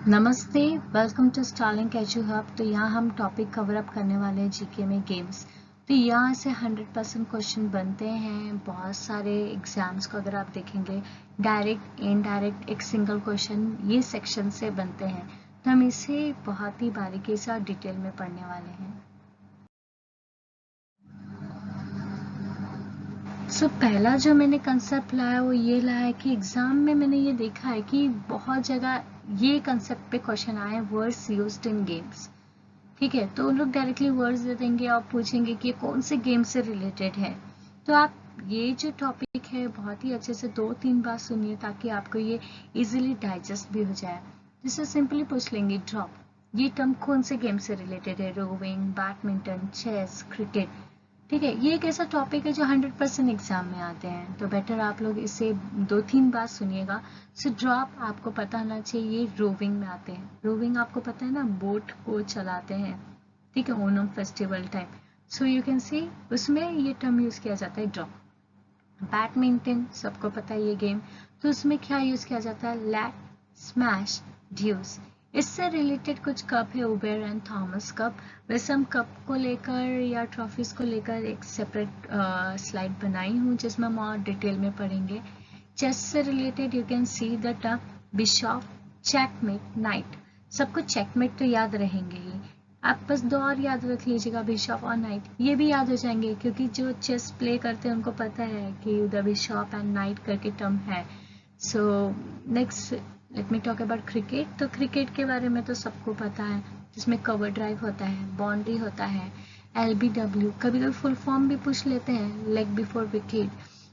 नमस्ते, welcome to Starlink कैचू hub. तो यहाँ हम टॉपिक कवर अप करने वाले हैं जीके में गेम्स। तो यहाँ से 100% क्वेश्चन बनते हैं। बहुत सारे एग्जाम्स को अगर आप देखेंगे डायरेक्ट इनडायरेक्ट एक सिंगल क्वेश्चन ये सेक्शन से बनते हैं। तो हम इसे बहुत ही बारीकी से और डिटेल में पढ़ने वाले हैं। पहला जो मैंने कंसेप्ट लाया वो ये लाया कि एग्जाम में मैंने ये देखा है कि बहुत जगह ये कंसेप्ट पे क्वेश्चन आए वर्ड्स यूज्ड इन गेम्स। ठीक है, तो उन लोग डायरेक्टली वर्ड्स दे देंगे और पूछेंगे कि कौन से गेम से रिलेटेड है। तो आप ये जो टॉपिक है बहुत ही अच्छे से 2-3 बार सुनिए ताकि आपको ये इजीली डाइजेस्ट भी हो जाए। जैसे सिंपली पूछ लेंगे ड्रॉप, ये टर्म कौन से गेम से रिलेटेड है? Rowing, badminton, chess, cricket. ठीक है, ये एक ऐसा टॉपिक है जो 100% एग्जाम में आते हैं, तो बेटर आप लोग इसे 2-3 बार सुनिएगा। ड्रॉप आपको पता होना चाहिए, ये रोविंग में आते हैं। रोविंग आपको पता है ना, बोट को चलाते हैं। ठीक है, Onam festival time. So you can सी उसमें ये टर्म यूज किया जाता है ड्रॉप। बैडमिंटन सबको पता है ये गेम, तो उसमें क्या यूज किया जाता है? Let, smash, deuce. इससे रिलेटेड कुछ कप है, उबेर एंड थॉमस कप। वैसे हम कप को लेकर या ट्रॉफीज को लेकर एक सेपरेट स्लाइड बनाई हूँ जिसमें हम और डिटेल में पढ़ेंगे। चेस से related you can see the term Bishop, checkmate, night. सबको चेकमेट तो याद रहेंगे ही, आप बस 2 और याद रख लीजिएगा, बिशॉप और नाइट। ये भी याद हो जाएंगे क्योंकि जो चेस प्ले करते हैं उनको पता है कि द बिशॉप एंड नाइट करके टर्म है। So next let me talk about cricket. तो क्रिकेट के बारे में तो सबको पता है, जिसमें कवर ड्राइव होता है, बाउंड्री होता है, LBW, कभी कभी फुल फॉर्म भी पूछ लेते हैं, leg before wicket,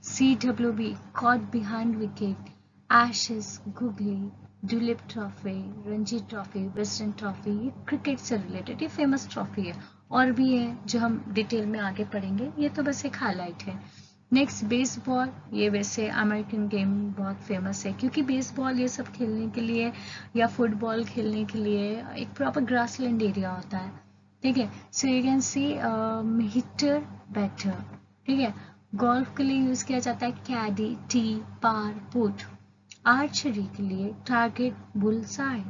CWB, caught behind wicket, ashes, googly, Duleep trophy, Ranji trophy, western trophy. ये क्रिकेट से रिलेटेड ये फेमस ट्रॉफी है, और भी है जो हम डिटेल में आगे पढ़ेंगे, ये तो बस एक हाईलाइट है। नेक्स्ट बेसबॉल, ये वैसे अमेरिकन गेम बहुत फेमस है क्योंकि बेसबॉल ये सब खेलने के लिए या फुटबॉल खेलने के लिए एक प्रॉपर ग्रासलैंड एरिया होता है। ठीक है, so you can see hitter, batter. ठीक है, गोल्फ के लिए यूज किया जाता है caddie, tee, par, putt. Archery के लिए target, bullseye.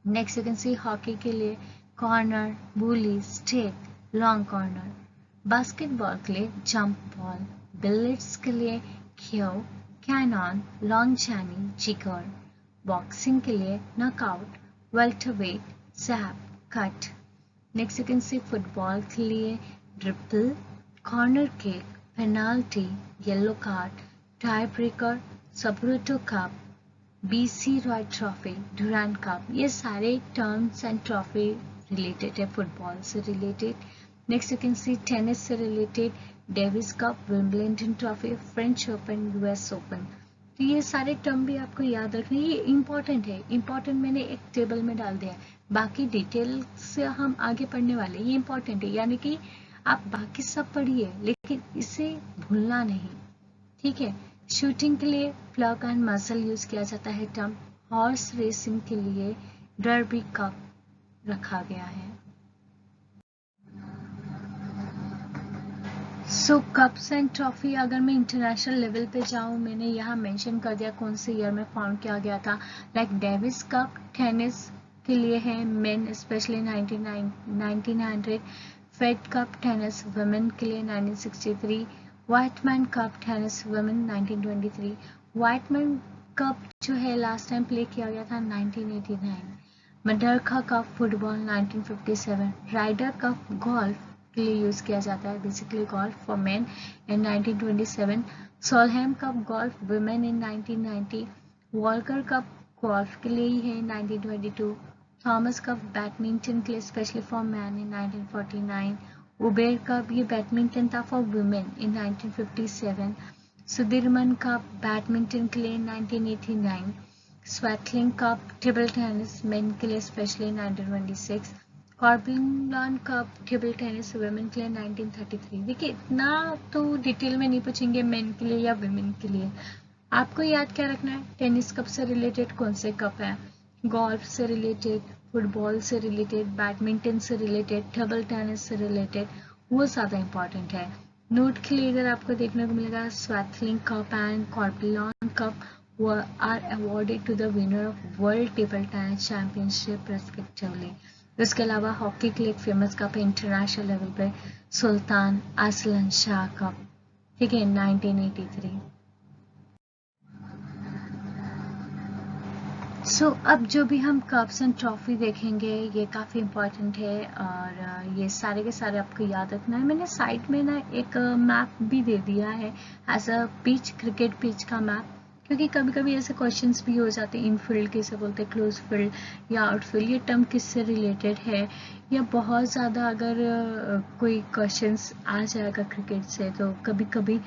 Next you can see hockey के लिए corner, bully, stick, long corner. Basketball के लिए जंप बॉल। बिलियर्ड्स के लिए क्यू, कैनॉन, लॉन्ग जानी, जिगर। बॉक्सिंग के लिए knockout, welterweight, jab, cut. Next you can see football के लिए dribble, corner kick, penalty, yellow card, tiebreaker, Subroto Cup, BC Roy Trophy, Durand Cup. ये सारे टर्म्स एंड ट्रॉफी रिलेटेड है, फुटबॉल से related. Next you can see tennis से related Davis Cup, Wimbledon Trophy, French Open, US Open. तो ये सारे term भी आपको याद रखने, ये इंपॉर्टेंट है। इंपॉर्टेंट मैंने एक टेबल में डाल दिया है, बाकी डिटेल से हम आगे पढ़ने वाले। ये इंपॉर्टेंट है, यानी कि आप बाकी सब पढ़िए लेकिन इसे भूलना नहीं। ठीक है, शूटिंग के लिए प्लग एंड मसल यूज किया जाता है टर्म। हॉर्स रेसिंग के लिए डर्बी कप रखा गया है। कप्स एंड ट्रॉफी अगर मैं इंटरनेशनल लेवल पे जाऊं, मैंने यहाँ मेंशन कर दिया कौन से ईयर में फाउंड किया गया था। लाइक डेविस कप टेनिस के लिए है, men specially 1900। Fed Cup tennis women के लिए 1963। Wightman Cup tennis women 1923। व्हाइटमैन कप जो है लास्ट टाइम प्ले किया गया था 1989। Merdeka Cup football 1957। Ryder Cup golf के लिए यूज किया जाता है, basically golf for men, in 1927। Solheim Cup golf women in 1990। Walker Cup golf के लिए ही है 1922। थॉमस कप बैडमिंटन के लिए specially for man in 1949। Uber Cup ये बैडमिंटन था for women in 1957। Sudirman Cup badminton के लिए 1989। Swaythling Cup table tennis men के लिए specially 1926। Corbillon Cup table tennis women के लिए 1933। देखिए इतना तो डिटेल में नहीं पूछेंगे मेन के लिए या वुमेन के लिए। आपको याद क्या रखना है, टेनिस कप से रिलेटेड कौन से कप है, गोल्फ से रिलेटेड, फुटबॉल से रिलेटेड, बैडमिंटन से रिलेटेड, टेबल टेनिस से रिलेटेड, वो ज़्यादा इंपॉर्टेंट है। नोट के लिए अगर आपको देखने को मिलेगा Swaythling Cup and Corbillon Cup, are awarded to the winner of World Table Tennis Championship respectively. इसके अलावा हॉकी के लिए एक फेमस कप है इंटरनेशनल लेवल पे, सुल्तान असलन शाह कप, ठीक है, 1983। सो अब जो भी हम कप्स एंड ट्रॉफी देखेंगे ये काफ़ी इम्पॉर्टेंट है, और ये सारे के सारे आपको याद रखना है। मैंने साइड में ना एक मैप भी दे दिया है as a pitch, cricket pitch का मैप, क्योंकि कभी कभी ऐसे क्वेश्चंस भी हो जाते हैं, इन फील्ड किसे बोलते हैं, क्लोज फील्ड या आउटफील्ड, ये टर्म किससे रिलेटेड है, या बहुत ज़्यादा अगर कोई क्वेश्चंस आ जाएगा क्रिकेट से तो कभी कभी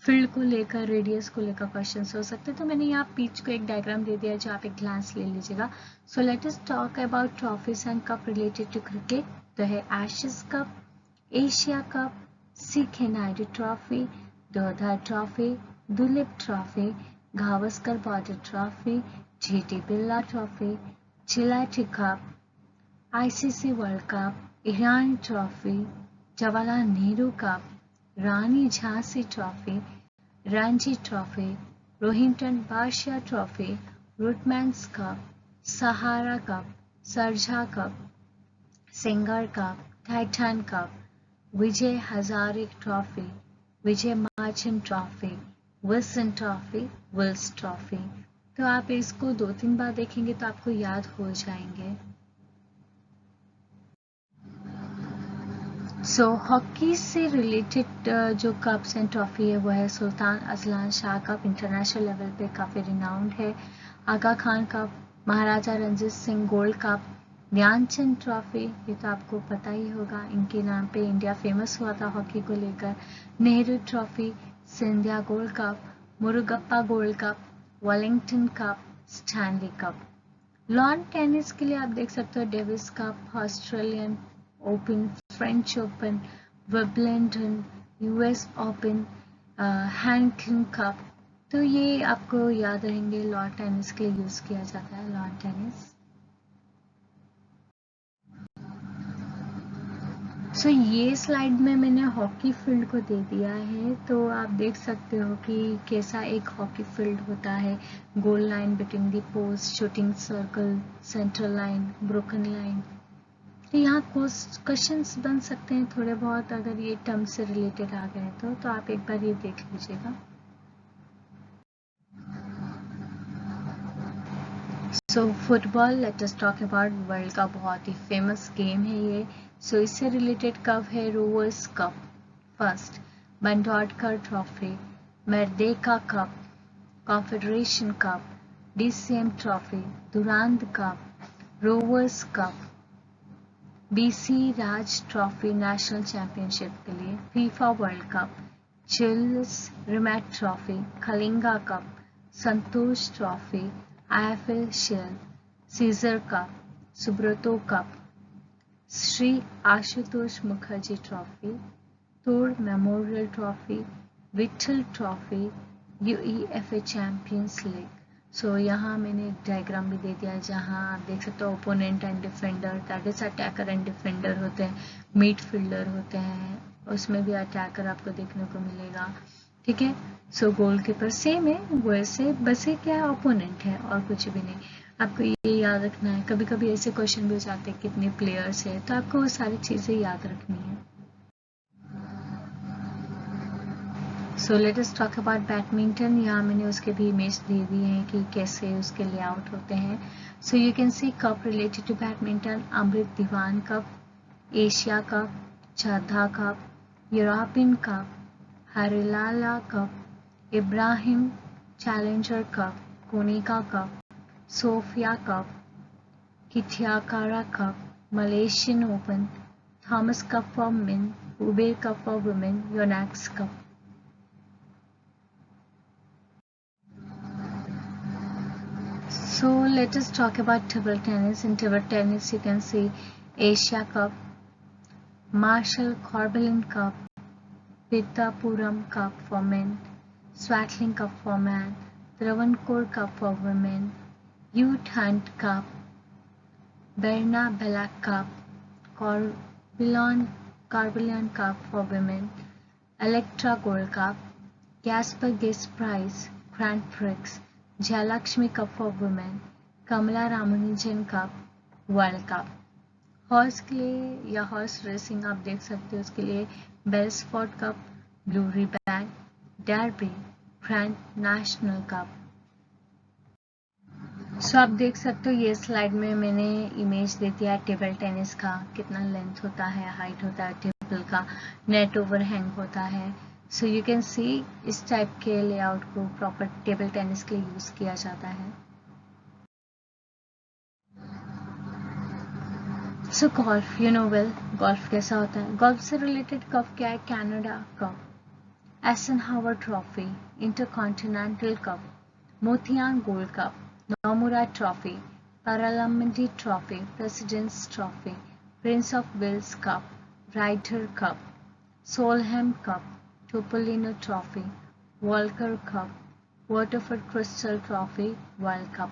फील्ड को लेकर, रेडियस को लेकर क्वेश्चंस हो सकते हैं। तो मैंने यहाँ पिच को एक डायग्राम दे दिया है जो आप एक ग्लांस ले लीजिएगा। So let us talk about trophies and cup related to cricket. तो है Ashes cup, Asia cup, C K. Naidu trophy, Deodhar trophy, Duleep trophy, Gavaskar Border trophy, G T. Birla trophy, चिलाटी cup, ICC world cup, Irani trophy, Jawaharlal Nehru cup, Rani Jhansi trophy, Ranji trophy, Rohinton Badshah trophy, Rothmans cup, Sahara cup, Sharjah cup, Singer cup, Titan cup, Vijay Hazare trophy, Vijay Merchant trophy, Wilson trophy, Wills trophy. तो आप इसको 2-3 बार देखेंगे तो आपको याद हो जाएंगे। सो हॉकी से रिलेटेड जो कप्स एंड ट्रॉफी है वो है Sultan Azlan Shah cup, international level पे काफ़ी रिनाउंड है। Aga Khan cup, Maharaja Ranjit Singh gold cup, Dhyanchand trophy, ये तो आपको पता ही होगा, इनके नाम पे इंडिया फेमस हुआ था हॉकी को लेकर। Nehru trophy, Scindia gold cup, Murugappa gold cup, Wellington cup, Stanley cup. Lawn tennis के लिए आप देख सकते हो Davis cup, Australian open, French open, Wimbledon, US open, हैंकन कप। तो ये आपको याद रहेंगे, लॉन टेनिस के लिए यूज किया जाता है लॉन टेनिस। सो ये स्लाइड में मैंने हॉकी फील्ड को दे दिया है, तो आप देख सकते हो कि कैसा एक हॉकी फील्ड होता है। Goal line between the post, shooting circle, central line, broken line. तो यहाँ क्वेश्चंस बन सकते हैं थोड़े बहुत, अगर ये टर्म से रिलेटेड आ गए तो आप एक बार ये देख लीजिएगा। So football, let us talk about, world का बहुत ही फेमस गेम है ये। सो इससे रिलेटेड कप है Rovers cup first, Bandodkar trophy, Merdeka cup, confederation cup, DCM trophy, Durand cup, Rovers cup, BC Roy trophy national championship के लिए, FIFA world cup, Jules Rimet trophy, Kalinga cup, Santosh trophy, IFL shield, सीजर cup, Subroto cup, Shri Ashutosh Mukherjee trophy, Todd memorial trophy, Vittal trophy, UEFA champions league. So यहाँ मैंने एक diagram भी दे दिया है जहाँ आप देख सकते हो opponent and defender, that is attacker and defender होते हैं, मिड फील्डर होते हैं, उसमें भी अटैकर आपको देखने को मिलेगा, ठीक है। सो गोलकीपर सेम है, वैसे बस ये क्या है, ओपोनेंट है और कुछ भी नहीं। आपको ये याद रखना है, कभी कभी ऐसे क्वेश्चन भी हो जाते हैं कितने प्लेयर्स है, तो आपको वो सारी चीज़ें याद रखनी है। सो let us talk about badminton. यहाँ मैंने उसके भी इमेज दे दी है कि कैसे उसके लेआउट होते हैं। So you can see cup related to badminton, Amrit Diwan cup, Asia cup, Chadha cup, European cup, Harilela cup, Ibrahim challenger cup, Konica cup, Sophia cup, किथियाकारा cup, Malaysian open, Thomas cup for men, Uber cup for women, Yonex cup. So let us talk about table tennis. In table tennis, you can see Asia Cup, Marshall Corbelin Cup, Pittapuram Cup for men, Swatling Cup for men, Travancore Cup for women, Youth Hunt Cup, Berna Belak Cup, Corbelin Cup for women, Electra Gold Cup, Casper Guest Prize, Grand Prix, Jayalakshmi cup for women, Kamala Ramanujan cup, world cup. Horse के लिए या horse racing आप देख सकते हो, उसके लिए Beresford cup, blue ribbon, derby, grand national cup. So आप देख सकते हो ये स्लाइड में मैंने इमेज दे दिया है टेबल टेनिस का, कितना लेंथ होता है, हाइट होता है टेबल का, नेट ओवरहैंग होता है। सो यू कैन सी इस टाइप के लेआउट को प्रॉपर टेबल टेनिस के लिए यूज किया जाता है। So golf, you know well golf कैसा होता है। गोल्फ से रिलेटेड कप क्या है, Canada cup, Eisenhower trophy, intercontinental cup, मोतियान गोल्ड कप, नोमुरा ट्रॉफी, पैरालम्बी trophy, presidents trophy, prince of Wales cup, Ryder cup, Solheim cup, Topolino trophy, Walker cup, Waterford crystal trophy, world cup.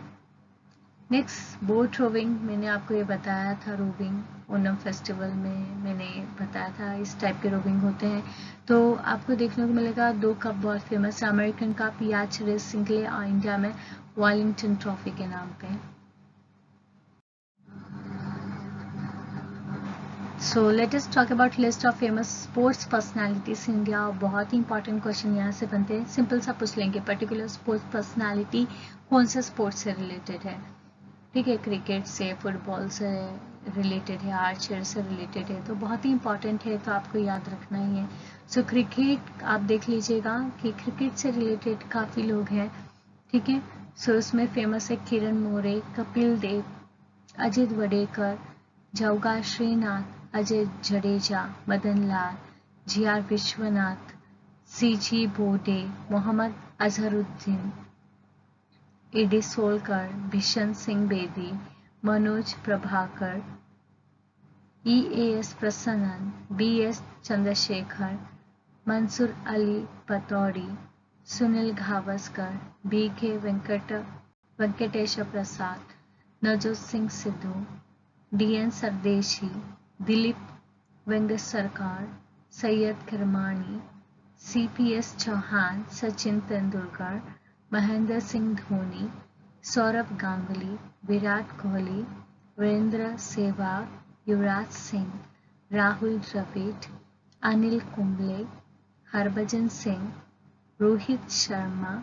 Next boat rowing, मैंने आपको ये बताया था, roving Onam festival में मैंने बताया था इस टाइप के रोविंग होते हैं। तो आपको देखने को मिलेगा 2 कप बहुत फेमस है, अमेरिकन कप याच रेसिंग के लिए इंडिया में वॉलिंगटन ट्रॉफी के नाम पे। सो let us talk about list of famous sports personalities India. बहुत ही इंपॉर्टेंट क्वेश्चन यहाँ से बनते हैं, सिंपल सा पूछ लेंगे, पर्टिकुलर स्पोर्ट्स पर्सनालिटी कौन से स्पोर्ट्स से रिलेटेड है। ठीक है, क्रिकेट से, फुटबॉल से रिलेटेड है, आर्चर से रिलेटेड है, तो बहुत ही इंपॉर्टेंट है, तो आपको याद रखना ही है। सो क्रिकेट आप देख लीजिएगा कि क्रिकेट से रिलेटेड काफ़ी लोग हैं। ठीक है, सो उसमें फेमस है Kiran More, Kapil Dev, Ajit Wadekar, Javagal Srinath, Ajay Jadeja, Madan Lal, G R. Vishwanath, C G. Borde, Mohammad Azharuddin, Eddie Solkar, Bishan Singh Bedi, Manoj Prabhakar, E.A.S. प्रसन्नन, B.S. Chandrashekhar, Mansoor Ali Pataudi, Sunil Gavaskar, B.K. Venkatesh प्रसाद, नवजोत सिंह सिद्धू, D.N. सरदेशी, दिलीप वेंगसरकर, सैयद किरमानी, C.P.S. चौहान, सचिन तेंदुलकर, महेंद्र सिंह धोनी, सौरभ गांगुली, विराट कोहली, वीरेंद्र सहवाग, युवराज सिंह, राहुल द्रविड़, अनिल कुंबले, हरभजन सिंह, रोहित शर्मा,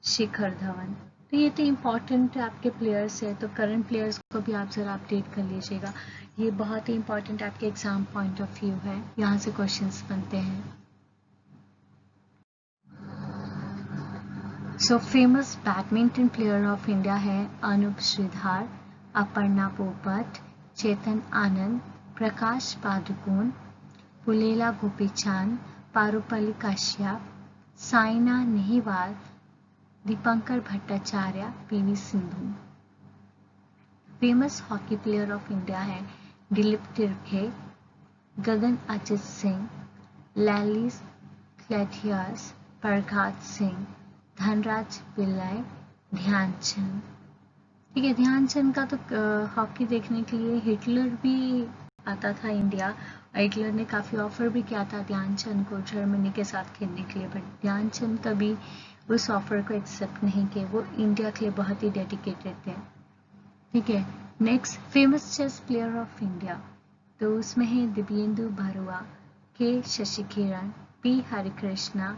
शिखर धवन। तो ये तो इम्पॉर्टेंट आपके प्लेयर्स है, तो करंट प्लेयर्स को भी आप जरा अपडेट कर लीजिएगा, ये बहुत ही इम्पॉर्टेंट आपके एग्जाम पॉइंट ऑफ व्यू है, यहाँ से क्वेश्चंस बनते हैं। So famous badminton player of India है Anup Sridhar, Aparna Popat, Chetan Anand, Prakash Padukone, Pullela Gopichand, Parupalli Kashyap, Saina Nehwal, Dipankar Bhattacharya, P V Sindhu. Famous hockey player of India है दिलीप तिरखे, गगन अजित सिंह, लैलिस क्लैटियस, प्रभात सिंह, धनराज पिल्लाई, ध्यानचंद। ठीक है, ध्यानचंद का तो हॉकी देखने के लिए हिटलर भी आता था इंडिया, हिटलर ने काफ़ी ऑफर भी किया था ध्यानचंद को जर्मनी के साथ खेलने के लिए, बट ध्यानचंद कभी उस ऑफर को एक्सेप्ट नहीं किए, वो इंडिया के लिए बहुत ही डेडिकेटेड थे। ठीक है, next famous chess player of India, तो उसमें है Dibyendu Barua, K Sasi Kiran, P Harikrishna,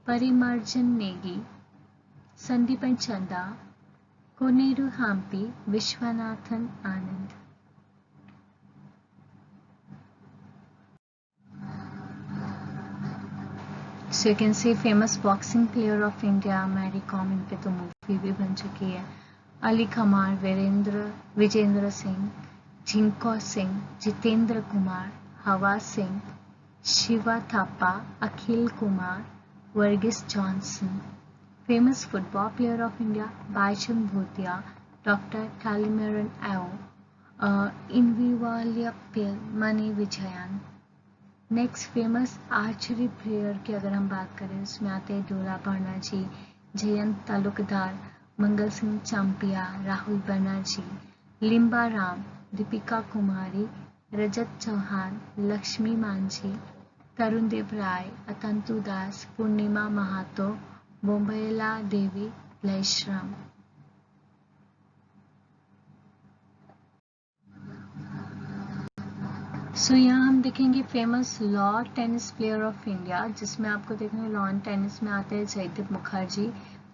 Parimarjan Negi, Sandipan Chanda, Koneru Humpy, Viswanathan Anand. So you can see famous boxing player of India Mary Kom, इन पे तो मूवी भी बन चुकी है, Ali Kamar, Vijender Singh, Dingko Singh, Jitender Kumar, Hawa Singh, Shiva Thapa, Akhil Kumar, Varghese Johnson. Famous football player of India Bhaichung भूतिया, doctor Talimeren Ao, Inivalappil Mani Vijayan. Next famous archery player की अगर हम बात करें, उसमें आते हैं डोला बनर्जी, जयंत तालुकदार, मंगल सिंह चांपिया, राहुल बनर्जी, लिम्बा राम, दीपिका कुमारी, रजत चौहान, लक्ष्मी मांझी, तरुणदेव राय, अतंतु दास, पूर्णिमा महातो, बोम्बेला देवी, लयश्राम। सो यहाँ हम देखेंगे famous lawn tennis player of India, जिसमें आपको देखेंगे लॉन टेनिस में आते हैं Jaideep Mukherjee,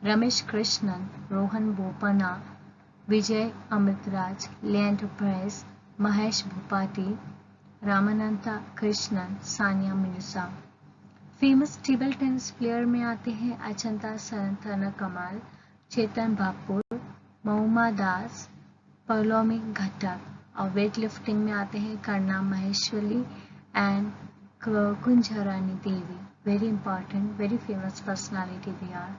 Ramesh Krishnan, Rohan Bopanna, Vijay Amritraj, Leander Paes, Mahesh Bhupathi, Ramanathan Krishnan, Sania Mirza. Famous table tennis player में आते हैं अचंता सनथना कमाल, चेतन बापुर, महुमा दास, पलोमी घटक। और वेट लिफ्टिंग में आते हैं Karnam Malleswari and Kunjarani Devi. Very important, very famous personality they are.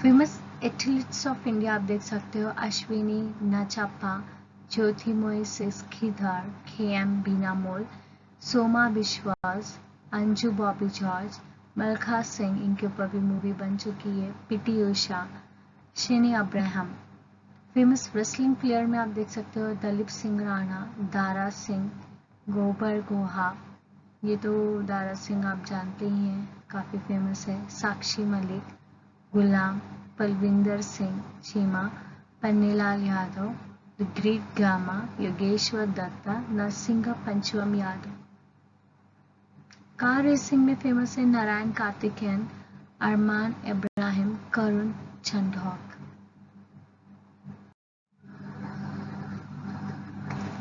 Famous athletes of India आप देख सकते हो अश्विनी नाचाप्पा, ज्योतिर्मय सिस्खीधर, KM बीनामोल, सोमा विश्वास, अंजू बॉबी जॉर्ज, मलखा सिंह, इनके ऊपर भी मूवी बन चुकी है, PT उषा, शेनी अब्राहम। फेमस रेसलिंग प्लेयर में आप देख सकते हो दलीप सिंह राणा, दारा सिंह, गोबर गोहा, ये तो दारा सिंह आप जानते ही हैं, काफ़ी फेमस है, Sakshi Malik, Ghulam, Balwinder Singh Cheema, Pannalal Yadav, the great Gama, Yogeshwar Dutt, Narsingh Pancham Yadav. Car racing में फेमस है नारायण कार्तिकेयन, अरमान इब्राहिम, करुण चंढोक।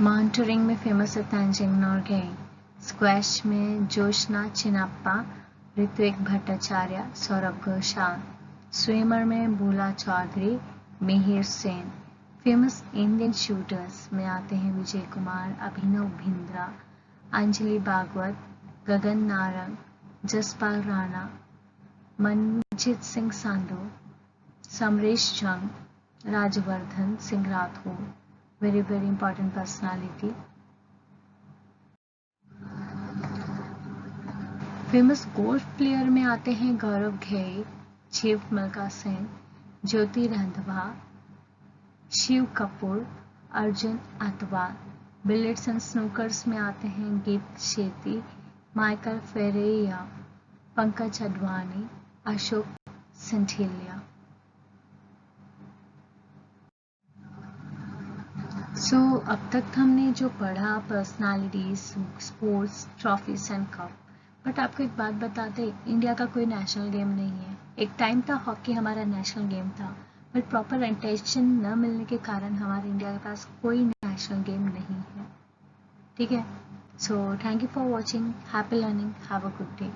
माउंटेनियरिंग में फेमस है तंजिंग नोर्गे, स्क्वैश में जोशना चिनप्पा, ऋत्विक भट्टाचार्य, सौरभ घोषाल, स्विमर में Bula Chaudhary, Mihir Sen. Famous Indian shooters में आते हैं विजय कुमार, अभिनव भिंद्रा, अंजलि भागवत, गगन नारंग, जसपाल राणा, मनजीत सिंह सांधो, समरेश जंग, Rajvardhan Singh Rathore. Very very important personality. Famous golf player में आते हैं गौरव घेई, शिव मलका सिंह, ज्योति रंधवा, शिव कपूर, अर्जुन अतवाल। बिलियर्ड्स एंड स्नूकर्स में आते हैं गीत शेट्टी, माइकल फेरेया, पंकज अडवाणी, अशोक सिंथिलिया। सो अब तक हमने जो पढ़ा personalities, sports, trophies and cup, but आपको एक बात बता दें, इंडिया का कोई नेशनल गेम नहीं है। एक टाइम था हॉकी हमारा नेशनल गेम था, बट प्रॉपर अटेंशन न मिलने के कारण हमारे इंडिया के पास कोई नेशनल गेम नहीं है। ठीक है, so thank you for watching, happy learning, have a good day.